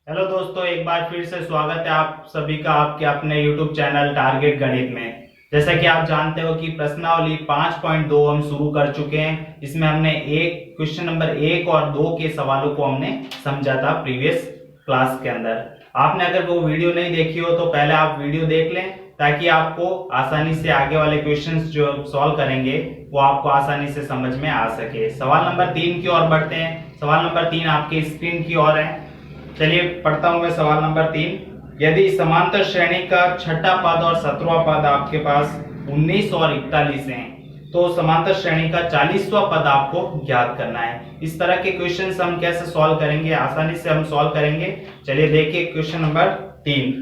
Hello दोस्तों, एक बार फिर से स्वागत है आप सभी का आपके अपने YouTube चैनल टारगेट गणित में। जैसा कि आप जानते हो कि प्रश्नावली 5.2 हम शुरू कर चुके हैं। इसमें हमने एक क्वेश्चन नंबर 1 और 2 के सवालों को हमने समझा था प्रीवियस क्लास के अंदर। आपने अगर वो वीडियो नहीं देखी हो तो पहले आप वीडियो देख लें, ताकि आपको आसानी से आगे वाले क्वेश्चंस जो सॉल्व करेंगे वो आपको आसानी से समझ में आ सके। सवाल नंबर 3 की ओर बढ़ते हैं। सवाल नंबर 3 आपकी स्क्रीन की ओर है। चलिए पढ़ता हूं मैं सवाल नंबर 3। यदि समांतर श्रेणी का छठा पद और 17वां पद आपके पास 19 और 41 हैं, तो समांतर श्रेणी का 40वां पद आपको ज्ञात करना है। इस तरह के क्वेश्चंस हम कैसे सॉल्व करेंगे, आसानी से हम सॉल्व करेंगे। चलिए देखिए क्वेश्चन नंबर 3।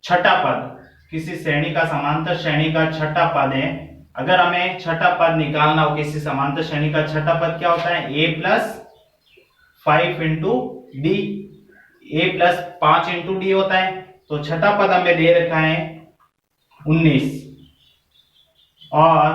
छठा पद किसी श्रेणी का, समांतर श्रेणी का छठा पद है। अगर हमें छठा पद निकालना हो किसी समांतर श्रेणी का, छठा पद क्या होता है? a plus 5 into D. a plus 5 into D होता है। तो छठा पद हमें दे रखा है 19 और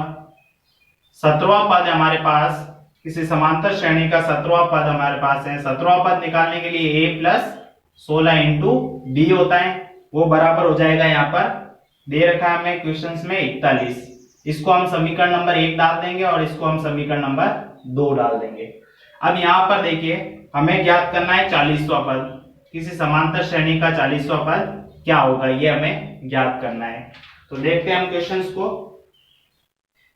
17वां पद हमारे पास, किसी समांतर श्रेणी का 17वां पद हमारे पास है। 17वां पद निकालने के लिए a प्लस 16 इंटू डी होता है, वो बराबर हो जाएगा, यहाँ पर दे रखा है हमें क्वेश्चंस में 41। इसको हम समीकरण नंबर 1 डाल देंगे और इसको हम समीकरण नंबर 2 डाल देंगे। अब यहाँ पर देखिए हमें ज्ञात करना है 40वां पद। किसी समांतर श्रेणी का 40वां पद क्या होगा, ये हमें ज्ञात करना है। तो देखते हैं हम क्वेश्चंस को।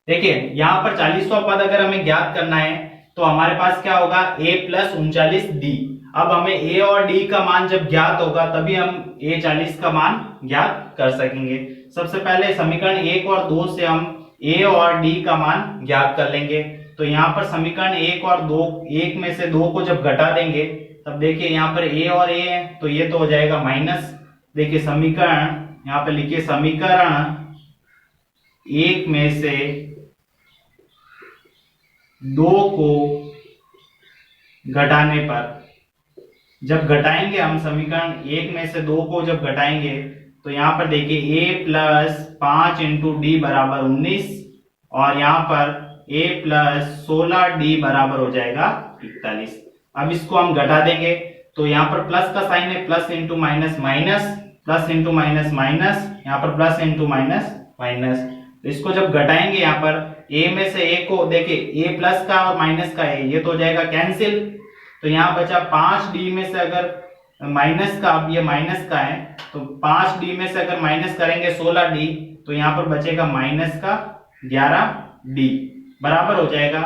देखिए यहाँ पर 40वां पद अगर हमें ज्ञात करना है तो हमारे पास क्या होगा? a plus 39 D. अब हमें a और d का मान जब ज्ञात होगा तभी हम a 40 का मान ज्ञात कर सकेंगे। सबसे पहले समीकरण 1 और 2 से हम a और d का मान ज्ञात कर लेंगे। तो यहाँ पर समीकरण 1 और 2, 1 में से 2 को जब घटा देंगे तब देखिए यहाँ पर a और a है, तो ये तो हो जाएगा माइनस। देखिए समीकरण यहाँ पे लिखिए, समीकरण 1 में से 2 को घटाने पर, जब घटाएंगे हम समीकरण 1 में से 2 को जब घटाएंगे तो यहाँ पर देखिए a प्लस 5 इंटू डी बराबर 19 और यहाँ पर a प्लस 16 डी बराबर हो जाएगा 41। अब इसको हम घटा देंगे तो यहाँ पर प्लस का साइन है, plus into minus minus, plus into minus minus, यहाँ पर प्लस इंटू माइनस माइनस। तो इसको जब घटाएंगे यहाँ पर a में से a को, देखिए a प्लस का और माइनस का है, ये तो हो जाएगा कैंसिल। तो यहाँ बचा 5d में से अगर माइनस का, अब ये माइनस का है तो 5d में से अगर माइनस करेंगे 16d, तो यहाँ पर बचेगा माइनस का 11d बराबर हो जाएगा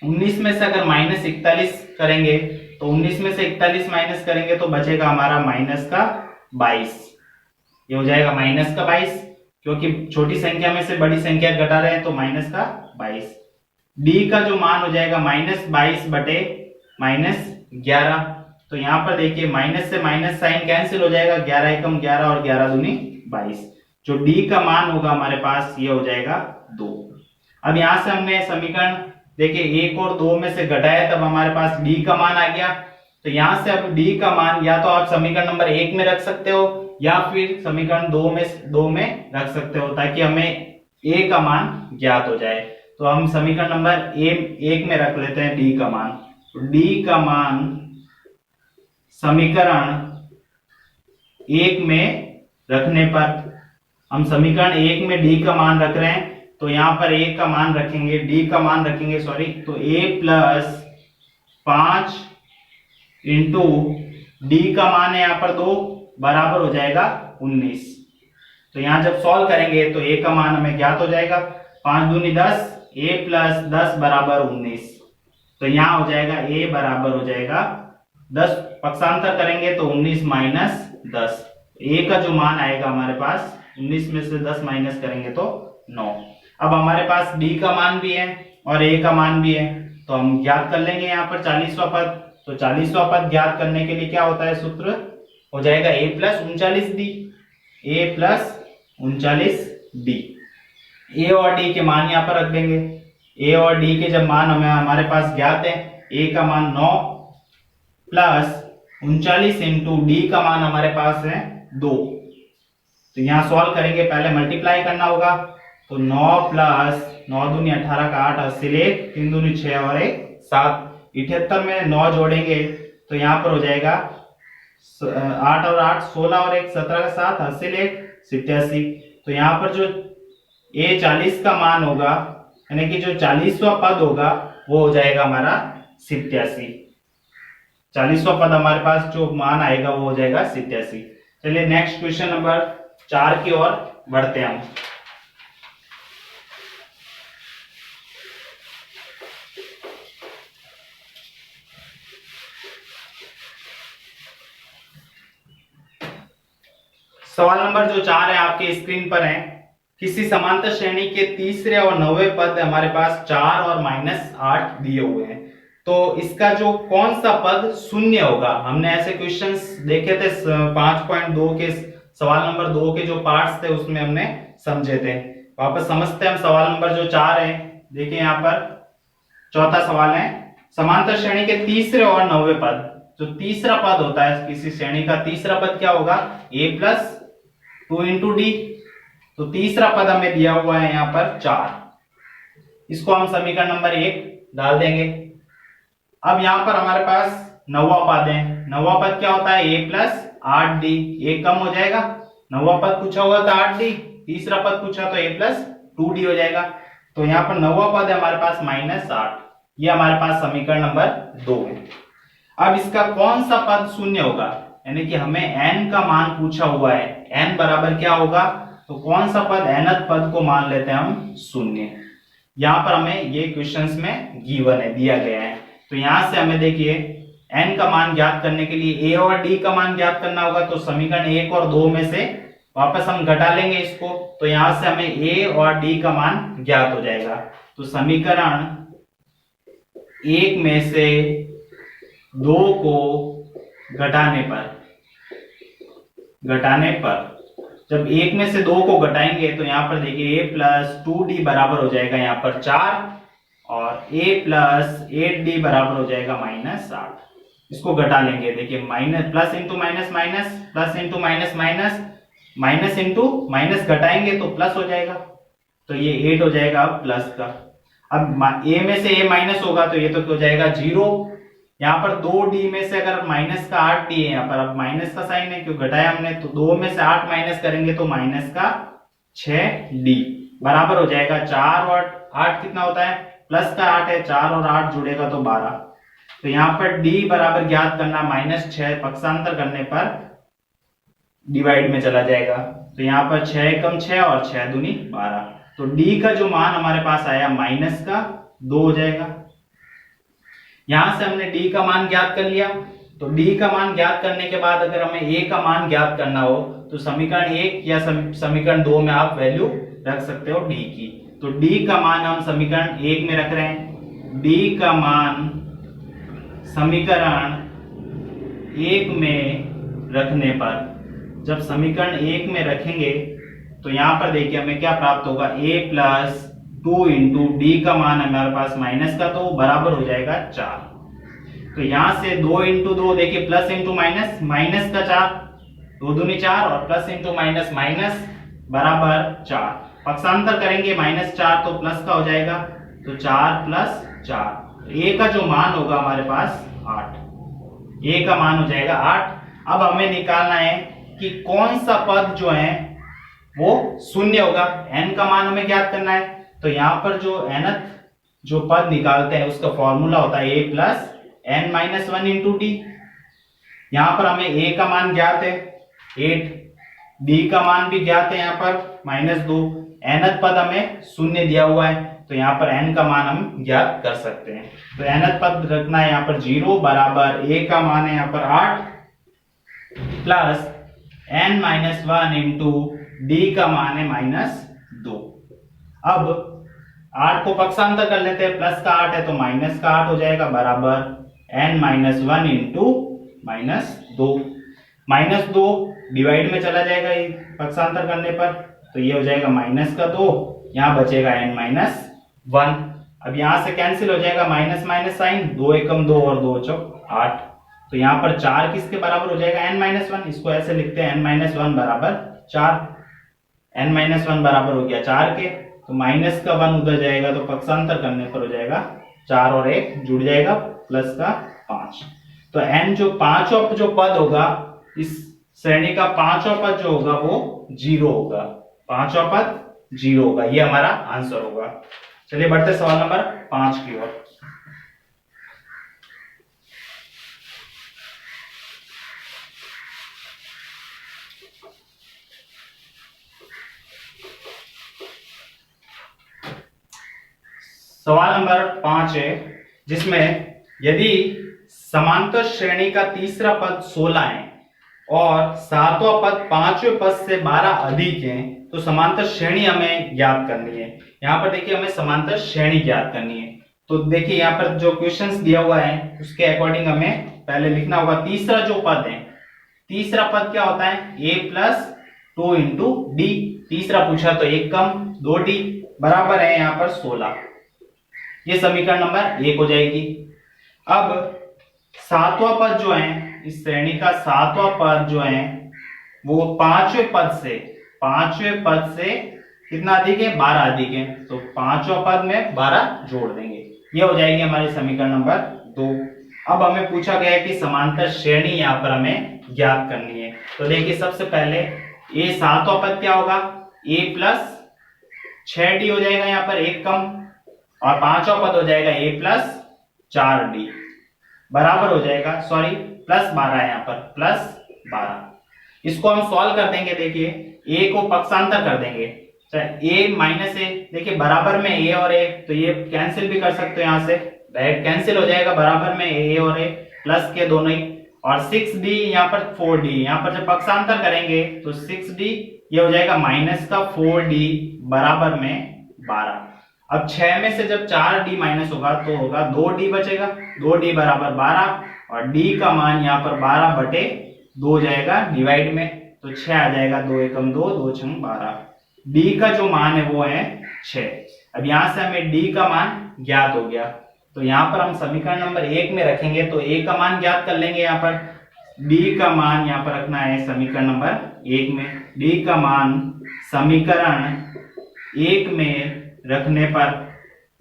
19 में से अगर माइनस 41 करेंगे तो 19 में से 41 माइनस करेंगे तो बचेगा हमारा माइनस का 22। ये हो जाएगा माइनस का 22, क्योंकि छोटी संख्या में से बड़ी संख्या घटा रहे हैं तो माइनस का 22। डी का जो मान हो जाएगा माइनस 22 बटे माइनस 11। तो यहाँ पर देखिए माइनस से माइनस साइन कैंसिल हो जाएगा, 11 एकम 11 और 11 दूनी 22। जो डी का मान होगा हमारे पास ये हो जाएगा 2। अब यहाँ से हमने समीकरण देखिए 1 और 2 में से घटाया तब हमारे पास डी का मान आ गया। तो यहाँ से अब डी का मान या तो आप समीकरण नंबर 1 में रख सकते हो या फिर समीकरण 2 में रख सकते हो, ताकि हमें a का मान ज्ञात हो जाए। तो हम समीकरण नंबर 1 में रख लेते हैं डी का मान। तो डी का मान समीकरण 1 में रखने पर, हम समीकरण 1 में डी का मान रख रहे हैं तो यहाँ पर a का मान रखेंगे, डी का मान रखेंगे सॉरी, तो a प्लस 5 इंटू डी का मान है यहाँ पर 2 बराबर हो जाएगा 19। तो यहाँ जब सॉल्व करेंगे तो a का मान हमें ज्ञात हो जाएगा, 5 दूनी 10, a प्लस 10 बराबर 19। तो यहाँ हो जाएगा a बराबर हो जाएगा 10, पक्षांतर करेंगे तो 19 माइनस 10। a का जो मान आएगा हमारे पास 19 में से 10 माइनस करेंगे तो 9। अब हमारे पास d का मान भी है और a का मान भी है, तो हम ज्ञात कर लेंगे यहाँ पर 40वां पद। तो 40वां पद ज्ञात करने के लिए क्या होता है, सूत्र हो जाएगा a plus 39d। a plus 39d, a और d के मान यहाँ पर रख देंगे। a और d के जब मान हमें हमारे पास ज्ञात है, a का मान 9 प्लस 39 इंटू डी का मान हमारे पास है 2। तो यहाँ सॉल्व करेंगे, पहले मल्टीप्लाई करना होगा। तो 9 प्लस 9 दूनी 18 का 8, 80 ले 3 दूनी 6 और 1 7, 78 में 9 जोड़ेंगे तो यहाँ पर हो जाएगा 8 और 8 16 और 1 17 का 7 हासिल 1 87। तो यहाँ पर जो ए 40 का मान होगा यानी कि जो 40वां पद होगा वो हो जाएगा हमारा 87। 40वां पद हमारे पास जो मान आएगा वो हो जाएगा 87। चलिए नेक्स्ट क्वेश्चन नंबर 4 की ओर बढ़ते हैं हम। सवाल नंबर जो 4 है आपके स्क्रीन पर है। किसी समांतर श्रेणी के तीसरे और 9वें पद हमारे पास 4 और -8 दिए हुए हैं। तो इसका जो कौन सा पद शून्य होगा, हमने ऐसे क्वेश्चंस देखे थे 5.2 के सवाल नंबर 2 के जो पार्ट्स थे उसमें हमने समझे थे। वापस समझते हैं हम सवाल नंबर जो 4 है। देखिए यहाँ पर चौथा सवाल है, समांतर श्रेणी के तीसरे और 9वें पद। जो तीसरा पद होता है किसी श्रेणी का तीसरा पद क्या होगा, a + 2 × d। तो तीसरा पद हमें दिया हुआ है यहाँ पर 4। इसको हम समीकरण नंबर 1 डाल देंगे। अब यहाँ पर हमारे पास 9वां पद है। 9वां पद क्या होता है, a + 8d। एक कम हो जाएगा, 9वां पद पूछा हुआ था 8d, तीसरा पद पूछा तो a + 2d हो जाएगा। तो यहाँ पर 9वां पद है हमारे पास -8। ये हमारे पास समीकरण नंबर 2 है। अब इसका कौन सा पद शून्य होगा, यानी कि हमें n का मान पूछा हुआ है, n बराबर क्या होगा, तो कौन सा पद nth पद को मान लेते हैं हम शून्य। यहाँ पर हमें ये क्वेश्चंस में गिवन है, दिया गया है। तो यहां से हमें देखिए n का मान ज्ञात करने के लिए a और d का मान ज्ञात करना होगा। तो समीकरण 1 और 2 में से वापस हम घटा लेंगे इसको। तो यहां से हमें a और d का मान ज्ञात हो जाएगा। तो समीकरण 1 में से 2 को घटाने पर जब 1 में से 2 को घटाएंगे तो यहाँ पर देखिए a + 2d बराबर हो जाएगा यहाँ पर 4 और a + 8d बराबर हो जाएगा -8। इसको घटा लेंगे, देखिए plus into minus minus, plus into minus minus, minus into minus घटाएंगे तो प्लस हो जाएगा। तो ये 8 हो जाएगा अब प्लस का। अब a में से a माइनस होगा तो ये तो हो जाएगा 0। यहाँ पर 2d में से अगर माइनस का 8d है, यहाँ पर अब माइनस का साइन है क्यों घटाया हमने, तो 2 में से 8 माइनस करेंगे तो माइनस का 6d बराबर हो जाएगा 4 और 8 कितना होता है, प्लस का 8 है, 4 और 8 जुड़ेगा तो 12। तो यहाँ पर d बराबर ज्ञात करना -6 पक्षांतर करने पर डिवाइड में चला जाएगा। तो यहाँ पर 6 एकम 6 और 6 दूनी 12। तो d का जो मान हमारे पास आया -2 हो जाएगा। यहां से हमने d का मान ज्ञात कर लिया। तो d का मान ज्ञात करने के बाद अगर हमें a का मान ज्ञात करना हो तो समीकरण 1 या समीकरण 2 में आप वैल्यू रख सकते हो d की। तो d का मान हम समीकरण 1 में रख रहे हैं। d का मान समीकरण 1 में रखने पर, जब समीकरण 1 में रखेंगे तो यहां पर देखिए हमें क्या प्राप्त होगा, a + 2 × d का मान हमारे पास माइनस का तो बराबर हो जाएगा 4। तो यहां से 2 × 2 देखिए प्लस इंटू माइनस, माइनस का 4, 2 दूनी 4 और प्लस इंटू माइनस माइनस बराबर 4। पक्षांतर करेंगे -4 तो प्लस का हो जाएगा, तो 4 + 4। a का जो मान होगा हमारे पास 8, a का मान हो जाएगा 8। अब हमें निकालना है कि कौन सा पद जो है वो शून्य होगा, n का मान हमें ज्ञात करना है। तो यहाँ पर जो nth जो पद निकालते हैं उसका फॉर्मूला होता है a + n - 1 × d। यहाँ पर हमें a का मान ज्ञात है 8, d का मान भी ज्ञात है यहाँ पर -2, nth पद हमें शून्य दिया हुआ है तो यहाँ पर n का मान हम ज्ञात कर सकते हैं। तो nth पद रखना है यहाँ पर 0 बराबर a का मान है यहाँ पर 8 प्लस n - 1 × d का मान है -2। अब 8 को पक्षांतर कर लेते हैं, प्लस का 8 है तो माइनस का 8 हो जाएगा बराबर n - 1 × -2 डिवाइड में चला जाएगा ये पक्षांतर करने पर, तो ये हो जाएगा -2, यहाँ बचेगा n - 1। अब यहाँ से कैंसिल हो जाएगा माइनस माइनस साइन, 2 एकम 2 और 2 चौक 8। तो यहाँ पर 4 किसके बराबर हो जाएगा, n - 1। इसको ऐसे लिखते हैं n - 1 बराबर 4। n - 1 बराबर हो गया 4 के, तो माइनस का 1 उधर जाएगा तो पक्षांतर करने पर हो जाएगा 4 और 1 जुड़ जाएगा प्लस का 5। तो n जो पांचवा जो पद होगा इस श्रेणी का पांचवा पद जो होगा वो 0 होगा, पांचवा पद 0 होगा, ये हमारा आंसर होगा। चलिए बढ़ते सवाल नंबर 5 की ओर। सवाल नंबर 5 है, जिसमें यदि समांतर श्रेणी का तीसरा पद 16 है और सातवां पद पांचवें पद से 12 अधिक है तो समांतर श्रेणी हमें ज्ञात करनी है। यहाँ पर देखिए हमें समांतर श्रेणी ज्ञात करनी है। तो देखिए यहाँ पर जो क्वेश्चंस दिया हुआ है उसके अकॉर्डिंग हमें पहले लिखना होगा। तीसरा जो पद है, तीसरा पद क्या होता है, a प्लस 2 इंटू डी। तीसरा पूछा तो 1 कम 2d बराबर है यहाँ पर 16। ये समीकरण नंबर 1 हो जाएगी। अब सातवां पद जो है, इस श्रेणी का सातवां पद जो है वो पांचवें पद से कितना अधिक है, 12 अधिक है, तो पांचवा पद में 12 जोड़ देंगे। ये हो जाएगी हमारी समीकरण नंबर 2। अब हमें पूछा गया है कि समांतर श्रेणी यहाँ पर हमें ज्ञात करनी है। तो देखिए सबसे पहले ए सातवां पद क्या होगा, a प्लस 6d हो जाएगा यहाँ पर 1 कम, और पांचवा पद हो जाएगा a प्लस 4d बराबर हो जाएगा, सॉरी प्लस 12 है यहाँ पर, प्लस 12। इसको हम सॉल्व कर देंगे। देखिए a को पक्षांतर कर देंगे, a माइनस a, देखिए बराबर में a और a, तो ये कैंसिल भी कर सकते हो, यहाँ से डायरेक्ट कैंसिल हो जाएगा, बराबर में a और a प्लस के दोनों ही, और 6d यहाँ पर 4d, यहाँ पर जब पक्षांतर करेंगे तो 6d ये हो जाएगा माइनस का 4d बराबर में 12। अब 6 में से जब 4d माइनस होगा तो होगा 2d बचेगा, 2d बराबर 12, और d का मान यहाँ पर 12 बटे 2 हो जाएगा डिवाइड में, तो 6 आ जाएगा, 2 एकम 2, 2 छंग 12। d का जो मान है वो है 6। अब यहाँ से हमें d का मान ज्ञात हो गया, तो यहाँ पर हम समीकरण नंबर 1 में रखेंगे तो a का मान ज्ञात कर लेंगे। यहाँ पर d का मान यहाँ पर रखना है समीकरण नंबर 1 में। d का मान समीकरण 1 में रखने पर,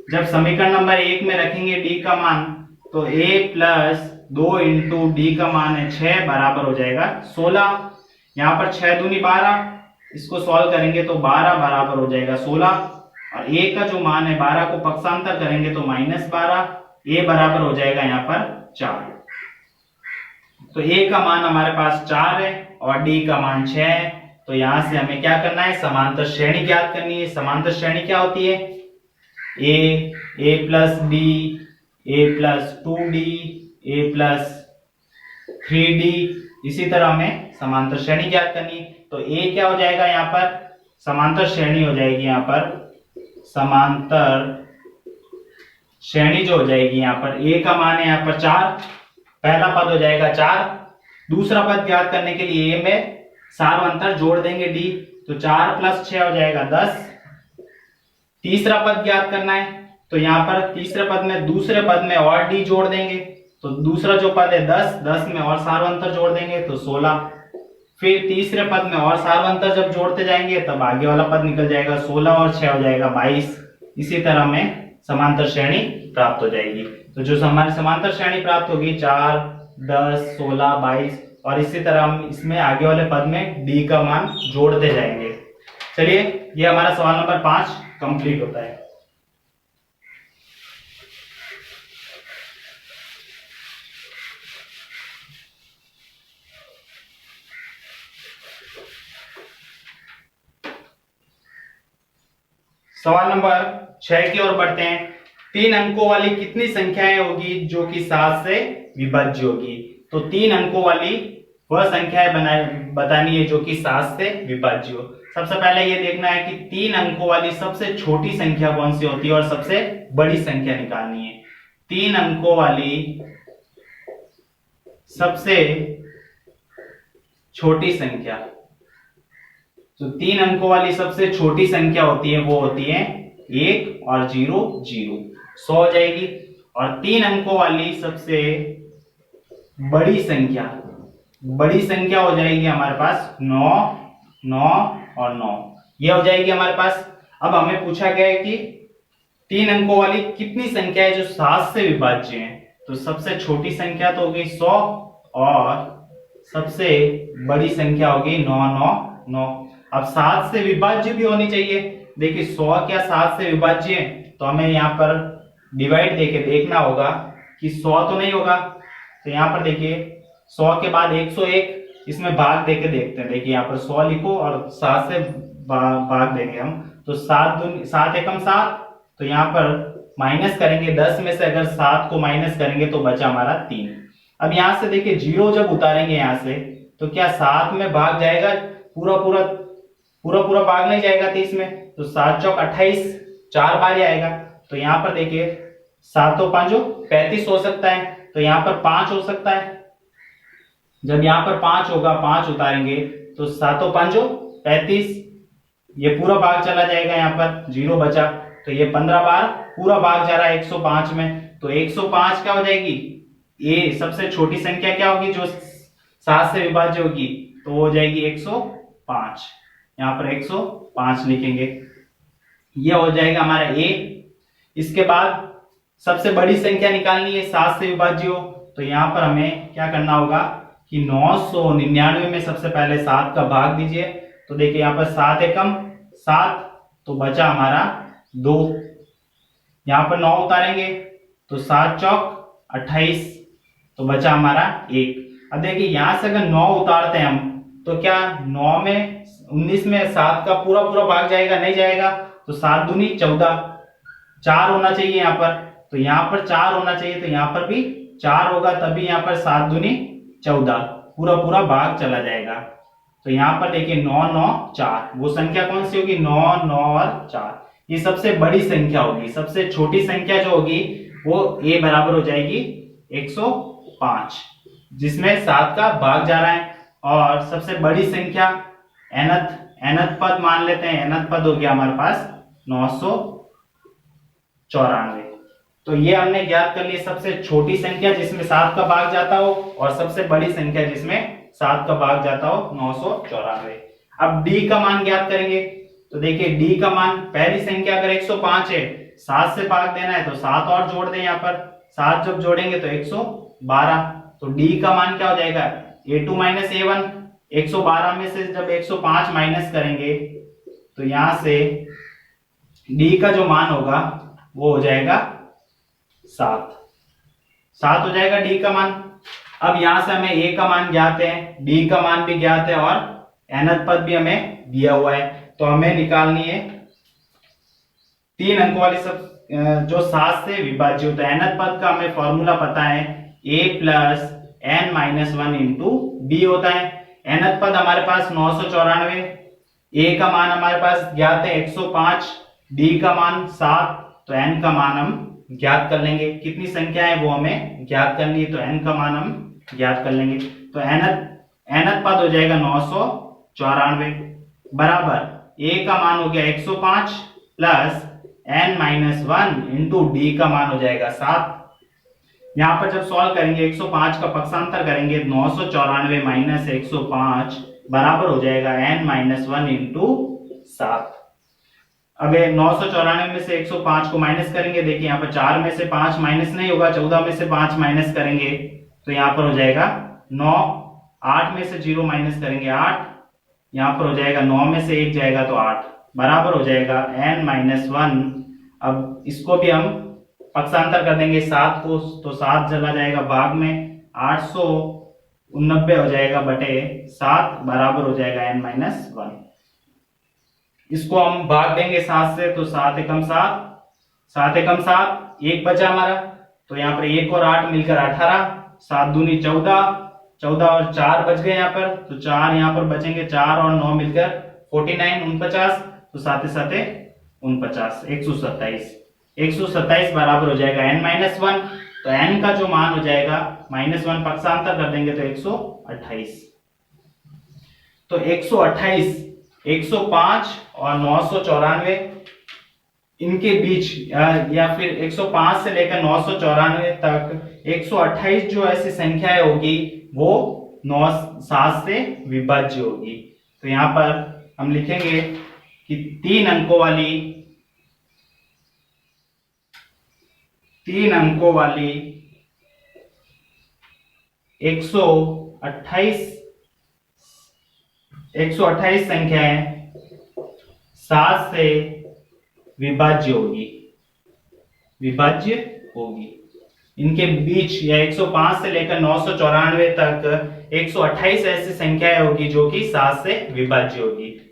जब समीकरण नंबर 1 में रखेंगे d का मान, तो a प्लस 2 इंटू डी का मान है 6 बराबर हो जाएगा 16। यहाँ पर 6 दूनी 12, इसको सॉल्व करेंगे तो 12 बराबर हो जाएगा 16, और a का जो मान है 12 को पक्षांतर करेंगे तो माइनस 12, a बराबर हो जाएगा यहाँ पर 4। तो a का मान हमारे पास 4 है और d का मान 6 है, तो यहाँ से हमें क्या करना है, समांतर श्रेणी ज्ञात करनी है। समांतर श्रेणी क्या होती है, a plus b, a plus 2d, a plus 3d, इसी तरह हमें समांतर श्रेणी ज्ञात करनी है। तो a क्या हो जाएगा यहाँ पर, समांतर श्रेणी हो जाएगी यहाँ पर, समांतर श्रेणी जो हो जाएगी यहाँ पर, a का मान है यहाँ पर 4, पहला पद हो जाएगा 4, दूसरा पद ज्ञात करने के लिए a में सार्वंतर जोड़ देंगे d, तो 4 प्लस 6 हो जाएगा 10। तीसरा पद ज्ञात करना है, तो यहाँ पर तीसरे पद में दूसरे पद में और d जोड़ देंगे, तो दूसरा जो पद है 10, 10 में और सार्वंतर जोड़ देंगे तो 16। फिर तीसरे पद में और सार्वंतर जब जोड़ते जाएंगे तब आगे वाला पद निकल जाएगा, 16 और 6 हो जाएगा 22। इसी तरह में समांतर श्रेणी प्राप्त हो जाएगी। तो जो हमारी समांतर श्रेणी प्राप्त होगी 4, 10, 16, 22, और इसी तरह हम इसमें आगे वाले पद में d का मान जोड़ते जाएंगे। चलिए ये हमारा सवाल नंबर 5 कंप्लीट होता है। सवाल नंबर 6 की ओर बढ़ते हैं। 3 अंकों वाली कितनी संख्याएं होगी जो कि 7 से विभाज्य होगी। तो 3 अंकों वाली वह संख्याएं बतानी है जो कि 7 से विभाज्य हो। सबसे पहले ये देखना है कि 3 अंकों वाली सबसे छोटी संख्या कौन सी होती है और सबसे बड़ी संख्या निकालनी है। 3 अंकों वाली सबसे छोटी संख्या, तो 3 अंकों वाली सबसे छोटी संख्या होती है वो होती है 1 और 0, 0, 100 हो जाएगी। और 3 अंकों वाली सबसे बड़ी संख्या हो जाएगी हमारे पास 9, 9 और 9, ये हो जाएगी हमारे पास। अब हमें पूछा गया है कि 3 अंकों वाली कितनी संख्या है जो 7 से विभाज्य है। तो सबसे छोटी संख्या तो होगी 100 और सबसे बड़ी संख्या होगी 999। अब 7 से विभाज्य भी होनी चाहिए। देखिए 100 क्या 7 से विभाज्य है, तो हमें यहाँ पर डिवाइड देके देखना होगा कि 100 तो नहीं होगा। तो यहाँ पर देखिए 100 के बाद 101, इसमें भाग देके देखते हैं। देखिए यहाँ पर 100 लिखो और 7 से भाग देंगे हम, तो 7 एकम 7, तो यहाँ पर माइनस करेंगे 10 में से, अगर 7 को माइनस करेंगे तो बचा हमारा 3। अब यहाँ से देखिए 0 जब उतारेंगे यहाँ से, तो क्या 7 में भाग जाएगा? पूरा पूरा भाग नहीं जाएगा 30 में, तो 7 चौक 28, 4 बार ही आएगा। तो यहाँ पर देखिए 7 5 35 हो सकता है, तो यहाँ पर 5 हो सकता है। जब यहाँ पर 5 होगा, 5 उतारेंगे तो 7 5 35, ये पूरा भाग चला जाएगा, यहाँ पर 0 बचा, तो ये 15 बार पूरा भाग जा रहा है 105 में। तो 105 क्या हो जाएगी? ये सबसे छोटी संख्या क्या होगी जो 7 से विभाज्य होगी? तो वो हो जाएगी 105। यहाँ पर 105 लिखेंगे, ये हो जाएगा हमारा ए। इसके बाद सबसे बड़ी संख्या निकालनी है 7 से विभाज्य हो, तो यहाँ पर हमें क्या करना होगा कि 999 में सबसे पहले 7 का भाग दीजिए। तो देखिए यहाँ पर 7 एकम 7, तो बचा हमारा 2। यहाँ पर 9 उतारेंगे तो 7 चौक 28, तो बचा हमारा 1। अब देखिए यहाँ से अगर 9 उतारते हैं हम, तो क्या 9 में 19 में 7 का पूरा भाग जाएगा? नहीं जाएगा। तो 7 दूनी 14, 4 होना चाहिए यहाँ पर, तो यहाँ पर 4 होना चाहिए, तो यहाँ पर भी 4 होगा, तभी यहाँ पर 7 दूनी 14 पूरा भाग चला जाएगा। तो यहाँ पर देखिए 9 9 4, वो संख्या कौन सी होगी? 9 9 और 4, ये सबसे बड़ी संख्या होगी। सबसे छोटी संख्या जो होगी वो a बराबर हो जाएगी 105, जिसमें 7 का भाग जा रहा है। और सबसे बड़ी संख्या nth पद मान लेते हैं, nth पद हो गया हमारे पास 994। तो ये हमने ज्ञात कर लिया सबसे छोटी संख्या जिसमें 7 का भाग जाता हो, और सबसे बड़ी संख्या जिसमें 7 का भाग जाता हो 994। अब d का मान ज्ञात करेंगे। तो देखिए d का मान, पहली संख्या अगर 105 है, 7 से भाग देना है तो 7 और जोड़ दें। यहाँ पर 7 जब जोड़ेंगे तो 112, तो d का मान क्या हो जाएगा? a2 minus a1। 112 में से जब 105 माइनस करेंगे तो यहां से d का जो मान होगा वो हो जाएगा 7 हो जाएगा d का मान। अब यहां से हमें a का मान ज्ञात है, d का मान भी ज्ञात है, और nth पद भी हमें दिया हुआ है। तो हमें निकालनी है 3 अंक वाली सब जो 7 से विभाज्य होता है। nth पद का हमें फॉर्मूला पता है, a plus n minus 1 into b होता है। nth पद हमारे पास 994, a का मान हमारे पास ज्ञात है 105, d का मान 7, तो n का मान हम ज्ञात कर लेंगे। कितनी संख्या है वो हमें ज्ञात करनी है, तो n का मान हम ज्ञात कर लेंगे। तो nth पद हो जाएगा 994 बराबर a का मान हो गया 105 plus n minus 1 into d का मान हो जाएगा 7। यहाँ पर जब सॉल्व करेंगे 105 का पक्षांतर करेंगे, 994 माइनस 105 बराबर हो जाएगा n माइनस 1 इंटू 7। अब 994 में से 105 को माइनस करेंगे, देखिए यहाँ पर 4 में से 5 माइनस नहीं होगा, 14 में से 5 माइनस करेंगे तो यहाँ पर हो जाएगा 9। 8 में से 0 माइनस करेंगे 8, यहाँ पर हो जाएगा 9 में से 1 जाएगा तो 8 बराबर हो जाएगा n माइनस 1। अब इसको भी हम पक्षांतर कर देंगे 7 को, तो 7 चला जाएगा भाग में, 889 हो जाएगा बटे 7 बराबर हो जाएगा n माइनस 1। इसको हम भाग देंगे 7 से, तो 7 एकम 7, 7 एकम 7, 1 बचा हमारा, तो यहाँ पर 1 और 8 मिलकर 18, 7 दूनी 14, 14 और 4 बच गए यहाँ पर, तो 4 यहाँ पर बचेंगे, 4 और 9 मिलकर 49 49, तो साथ 49 127 बराबर हो जाएगा n माइनस 1। तो n का जो मान हो जाएगा -1 पक्षांतर कर देंगे तो 128। तो 128, 105 और 994 इनके बीच या फिर 105 से लेकर 994 तक 128 जो ऐसी संख्याएं होगी वो 7 से विभाज्य होगी। तो यहाँ पर हम लिखेंगे कि 3 अंकों वाली 128 128 संख्याएं 7 से विभाज्य होगी। इनके बीच या 105 से लेकर 994 तक 128 ऐसी संख्याएं होगी जो कि 7 से विभाज्य होगी।